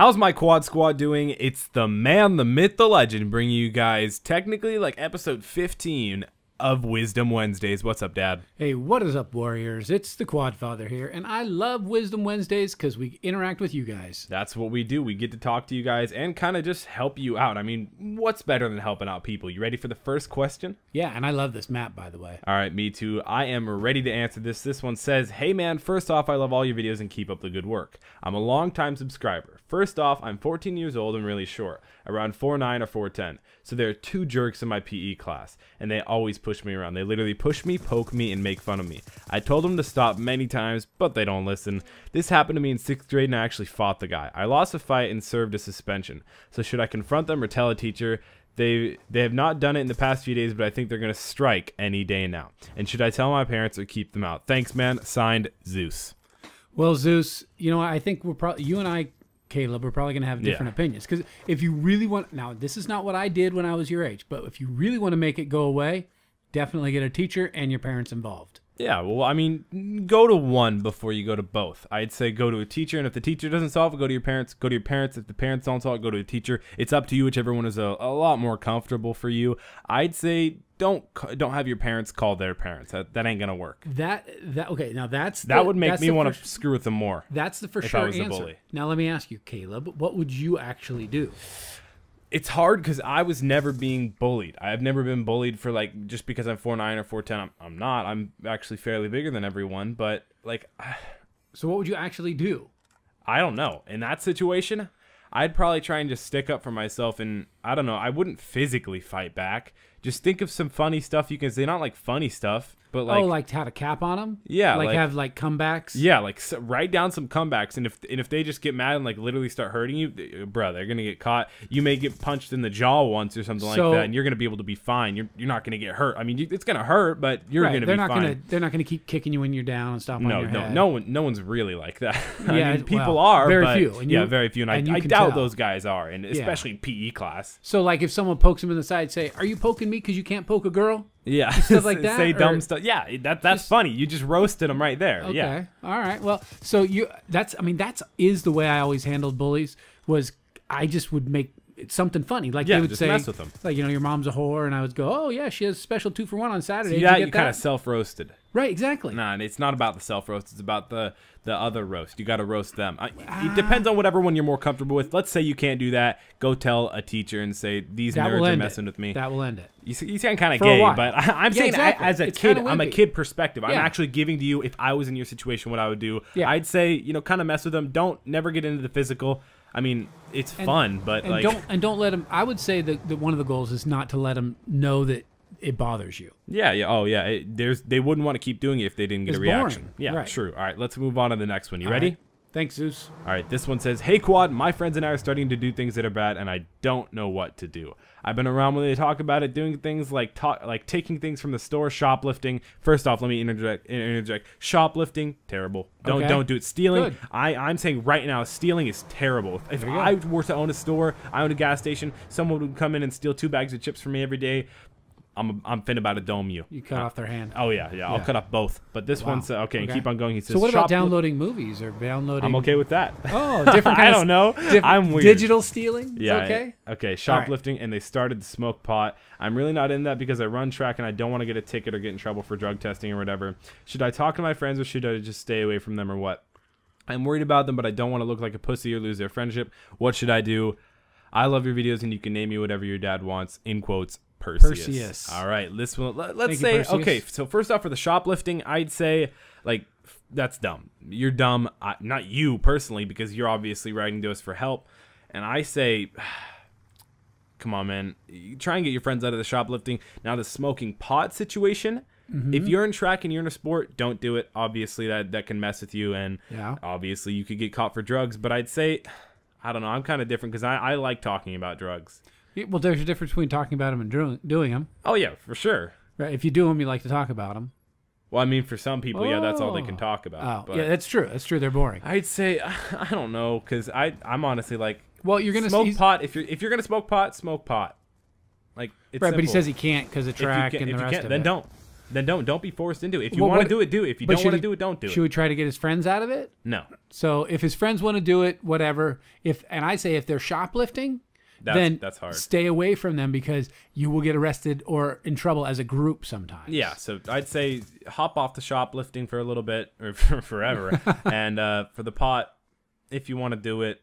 How's my quad squad doing? It's the man, the myth, the legend, bringing you guys technically like episode 15 of Wisdom Wednesdays. What's up, Dad? Hey, what is up, Warriors? It's the Quad Father here, and I love Wisdom Wednesdays because we interact with you guys. That's what we do. We get to talk to you guys and kind of just help you out. I mean, what's better than helping out people? You ready for the first question? Yeah, and I love this map, by the way. All right, me too. I am ready to answer this. This one says, hey man, first off, I love all your videos and keep up the good work. I'm a long-time subscriber. First off, I'm 14 years old and really short, around 4'9" or 4'10". So there are two jerks in my PE class, and they always push me around. They literally push me, poke me, and make fun of me. I told them to stop many times, but they don't listen. This happened to me in 6th grade, and I actually fought the guy. I lost a fight and served a suspension. So should I confront them or tell a teacher? They have not done it in the past few days, but I think they're going to strike any day now. And should I tell my parents or keep them out? Thanks, man. Signed, Zeus. Well, Zeus, you know, I think we're probably, you and I, Caleb, we're probably going to have different opinions. Because if you really want, now this is not what I did when I was your age, but if you really want to make it go away, definitely get a teacher and your parents involved. Yeah, well, I mean, go to one before you go to both. I'd say go to a teacher, and if the teacher doesn't solve it, go to your parents. Go to your parents. If the parents don't solve it, go to a teacher. It's up to you, whichever one is a lot more comfortable for you. I'd say don't have your parents call their parents. That ain't gonna work. Okay, now that would make me want to screw with them more. That's the for sure answer. Bully. Now let me ask you, Caleb, what would you actually do? It's hard because I was never being bullied. I've never been bullied for, like, just because I'm 4'9" or 4'10". I'm not. I'm actually fairly bigger than everyone. But, like... So what would you actually do? I don't know. In that situation, I'd probably try and just stick up for myself. And, I don't know, I wouldn't physically fight back. Just think of some funny stuff you can say. Not, like, funny stuff, but, like... Oh, like had a cap on them? Yeah. Like have, like, comebacks? Yeah, like, write down some comebacks. And if they just get mad and, like, literally start hurting you, bro, they're going to get caught. You may get punched in the jaw once or something like that, and you're going to be able to be fine. You're not going to get hurt. I mean, it's going to hurt, but you're going to be fine. They're not going to keep kicking you when you're down and stuff on your head. No one's really like that. Yeah, I mean, people are, very but... few. Yeah, very few. And I doubt those guys are, and especially in PE class. So, like, if someone pokes him in the side, say, are you poking me because you can't poke a girl? Yeah, stuff like that. Say dumb stuff. Yeah, that's funny. You just roasted them right there. Okay. Yeah. All right. Well, so that is the way I always handled bullies. Was I just would make something funny, like they would just say, mess with them. Like, you know, your mom's a whore, and I would go, oh yeah, she has a special 2-for-1 on Saturday. Yeah, you kind of self-roasted. Right, exactly. Nah, it's not about the self-roast. It's about the other roast. You got to roast them. It depends on whatever one you're more comfortable with. Let's say you can't do that. Go tell a teacher and say, these nerds are messing with me. That will end it. You sound kind of gay, but I'm saying as a kid, I'm a kid perspective. I'm actually giving to you, if I was in your situation, what I would do. Yeah. I'd say, you know, kind of mess with them. Don't never get into the physical. I mean, it's fun, but like... Don't let them... I would say that one of the goals is not to let them know that it bothers you. Yeah. Oh, yeah. They wouldn't want to keep doing it if they didn't get a reaction. Boring. Yeah, right. True. All right, let's move on to the next one. You ready? Right. Thanks, Zeus. All right, this one says, hey, Quad, my friends and I are starting to do things that are bad, and I don't know what to do. I've been around when they talk about it, doing things like taking things from the store, shoplifting. First off, let me interject. Shoplifting, terrible. Don't do it. Stealing, good. I'm saying right now, stealing is terrible. If I were to own a store, I own a gas station, someone would come in and steal 2 bags of chips from me every day. I'm finna about to dome you. You cut off their hand. Oh, yeah. I'll cut off both. But this one's, okay, keep on going. He says, so what about downloading movies or downloading... I'm okay with that. Oh, different kind I don't know. I'm weird. Digital stealing? Yeah. Okay. Okay, shoplifting, and they started to smoke pot. I'm really not in that because I run track and I don't want to get a ticket or get in trouble for drug testing or whatever. Should I talk to my friends or should I just stay away from them or what? I'm worried about them, but I don't want to look like a pussy or lose their friendship. What should I do? I love your videos and you can name me whatever your dad wants, in quotes. Perseus. All right, this one. Let's say, okay, so first off, for the shoplifting, I'd say, like, that's dumb. You're dumb. Not you personally, because you're obviously writing to us for help. And I say, come on, man. You try and get your friends out of the shoplifting. Now, the smoking pot situation, if you're in track and you're in a sport, don't do it. Obviously, that can mess with you, and obviously, you could get caught for drugs. But I'd say, I don't know, I'm kind of different because I like talking about drugs. Well, there's a difference between talking about them and doing them. Oh, yeah, for sure. Right. If you do them, you like to talk about them. Well, I mean, for some people, yeah, that's all they can talk about. Oh, but yeah, that's true. That's true. They're boring. I'd say, I don't know, because I'm honestly like, well, you're gonna smoke pot. If you're gonna smoke pot, smoke pot. Like, it's right, simple. but he says he can't because of track and the rest of it. Then don't. Then don't be forced into it. If you want to do it, do it. If you don't want to do it, don't do it. Should we try to get his friends out of it? No. So if his friends want to do it, whatever. And I say if they're shoplifting, then that's hard. Stay away from them because you will get arrested or in trouble as a group sometimes. Yeah, so I'd say hop off the shoplifting for a little bit or for forever. And for the pot, if you want to do it,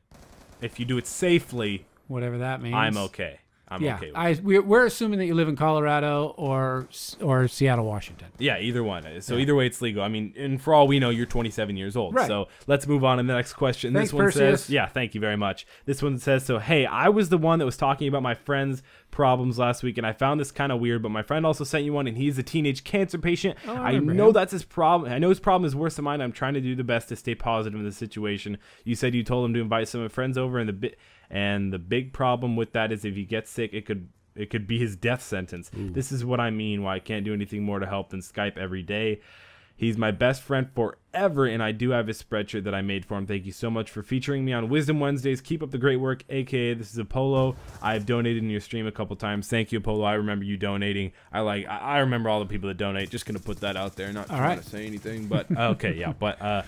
if you do it safely, whatever that means, I'm okay. I'm okay with it. We're assuming that you live in Colorado or Seattle, Washington. Yeah, either one. So either way, it's legal. I mean, and for all we know, you're 27 years old. Right. So let's move on to the next question. Thanks, this one Perseus. says, yeah, thank you very much. This one says, so, hey, I was the one that was talking about my friend's problems last week, and I found this kind of weird, but my friend also sent you one, and he's a teenage cancer patient. Oh, I know that's his problem. I know his problem is worse than mine. I'm trying to do the best to stay positive in the situation. You said you told him to invite some of his friends over, and the big problem with that is if he gets sick, it could be his death sentence. Ooh. This is what I mean, why I can't do anything more to help than Skype every day. He's my best friend forever, and I do have his spreadshirt that I made for him. Thank you so much for featuring me on Wisdom Wednesdays. Keep up the great work, a.k.a. this is Apollo. I've donated in your stream a couple times. Thank you, Apollo. I remember you donating. I remember all the people that donate. Just going to put that out there. Not trying to say anything, but okay, yeah. But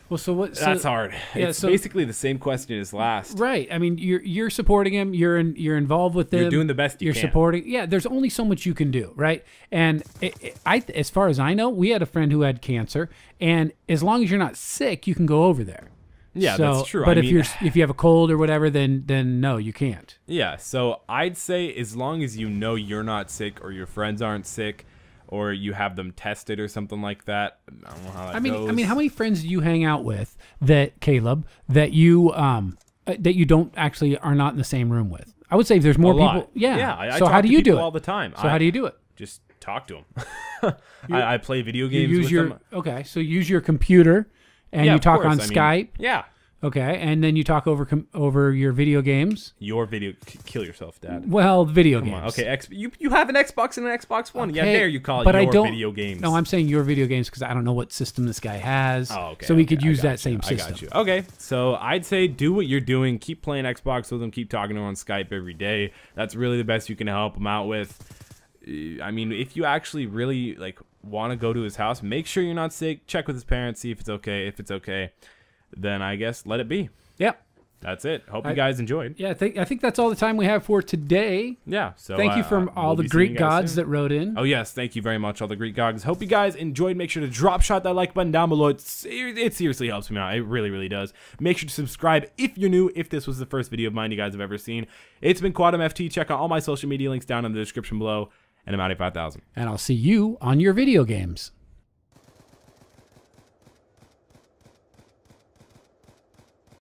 well, so what? That's hard. Yeah, it's basically the same question as last. Right. I mean, you're supporting him. You're involved with them. You're doing the best you can. You're supporting. Yeah. There's only so much you can do, right? And as far as I know, we had a friend who had cancer, and as long as you're not sick, you can go over there. Yeah, that's true. But if you have a cold or whatever, then no, you can't. Yeah. So I'd say as long as you know you're not sick or your friends aren't sick, or you have them tested or something like that. I don't know how that goes. I mean, how many friends do you hang out with Caleb, that you don't actually are not in the same room with? I would say if there's more people. Yeah. Yeah. I so talk how do to you people do it all the time? So how do you do it? Just talk to them. I play video games with them. Okay. So use your computer and you talk on Skype. Yeah. Okay, and then you talk over your video games. Your video, kill yourself, Dad. Well, video games. On. Okay, you have an Xbox and an Xbox One. Okay, yeah, there you call it your video games. No, I'm saying your video games because I don't know what system this guy has. Oh, okay. So we could use that same system. I got you. Okay, so I'd say do what you're doing. Keep playing Xbox with them. Keep talking to them on Skype every day. That's really the best you can help them out with. I mean, if you actually really want to go to his house, make sure you're not sick. Check with his parents, see if it's okay. If it's okay, then I guess let it be. Yep. That's it. Hope you guys enjoyed. Yeah, I think that's all the time we have for today. Yeah. So thank you from all the Greek gods that wrote in. Oh yes, thank you very much, all the Greek gods. Hope you guys enjoyed. Make sure to drop shot that like button down below. It seriously helps me out. It really, really does. Make sure to subscribe if you're new. If this was the first video of mine you guys have ever seen. It's been Quantum FT. Check out all my social media links down in the description below. And I'm out at 5,000. And I'll see you on your video games.